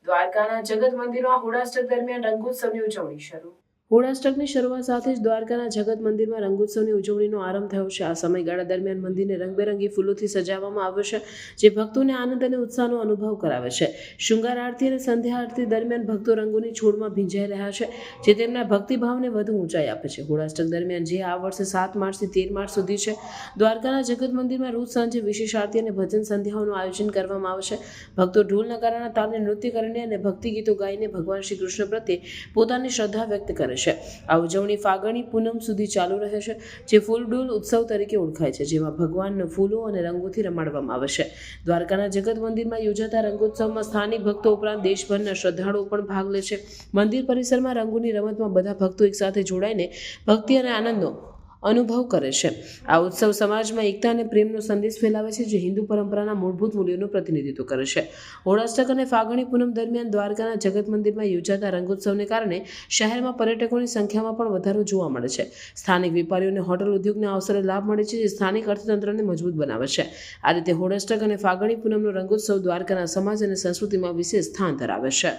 દ્વારકાના જગત મંદિરમાં હોળાષ્ટક દરમિયાન રંગોત્સવની ઉજવણી શરૂ. હોળાષ્ટકની શરૂઆત સાથે જ દ્વારકાના જગત મંદિરમાં રંગોત્સવની ઉજવણીનો આરંભ થયો છે. આ સમયગાળા દરમિયાન મંદિરને રંગબેરંગી ફૂલોથી સજાવવામાં આવ્યું છે, જે ભક્તોને આનંદ અને ઉત્સાહનો અનુભવ કરાવે છે. શૃંગાર આરતી અને સંધ્યા આરતી દરમિયાન ભક્તો રંગોની છોડમાં ભીંજાઈ રહ્યા છે, જે તેમના ભક્તિભાવને વધુ ઊંચાઈ આપે છે. હોળાષ્ટક દરમિયાન, જે આ વર્ષે 7 માર્ચથી 13 માર્ચ સુધી છે, દ્વારકાના જગત મંદિરમાં રોજ સાંજે વિશેષ આરતી અને ભજન સંધ્યાઓનું આયોજન કરવામાં આવે છે. ભક્તો ઢોલ નગારાના તાલે નૃત્ય કરીને અને ભક્તિ ગીતો ગાઈને ભગવાન શ્રી કૃષ્ણ પ્રત્યે પોતાની શ્રદ્ધા વ્યક્ત કરે છે. આ ઉજવણી ફાગણી પૂનમ સુધી ચાલુ રહે છે, જે ફૂલડોલ ઉત્સવ તરીકે ઓળખાય છે, જેમાં ભગવાનને ફૂલો અને રંગોથી રમાડવામાં આવે છે. દ્વારકાના જગત મંદિરમાં યોજાતા રંગોત્સવમાં સ્થાનિક ભક્તો ઉપરાંત દેશભરના શ્રદ્ધાળુઓ પણ ભાગ લે છે. મંદિર પરિસરમાં રંગોની રમતમાં બધા ભક્તો એકસાથે જોડાઈને ભક્તિ અને આનંદનો અનુભવ કરે છે. આ ઉત્સવ સમાજમાં એકતા અને પ્રેમનો સંદેશ ફેલાવે છે, જે હિન્દુ પરંપરાના મૂળભૂત મૂલ્યોનું પ્રતિનિધિત્વ કરે છે. હોળાષ્ટક અને ફાગણી પૂનમ દરમિયાન દ્વારકાના જગત મંદિરમાં યોજાતા રંગોત્સવને કારણે શહેરમાં પર્યટકોની સંખ્યામાં પણ વધારો જોવા મળે છે. સ્થાનિક વેપારીઓને હોટલ ઉદ્યોગના અવસરે લાભ મળે છે, જે સ્થાનિક અર્થતંત્રને મજબૂત બનાવે છે. આ રીતે હોળાષ્ટક અને ફાગણી પૂનમનો રંગોત્સવ દ્વારકાના સમાજ અને સંસ્કૃતિમાં વિશેષ સ્થાન ધરાવે છે.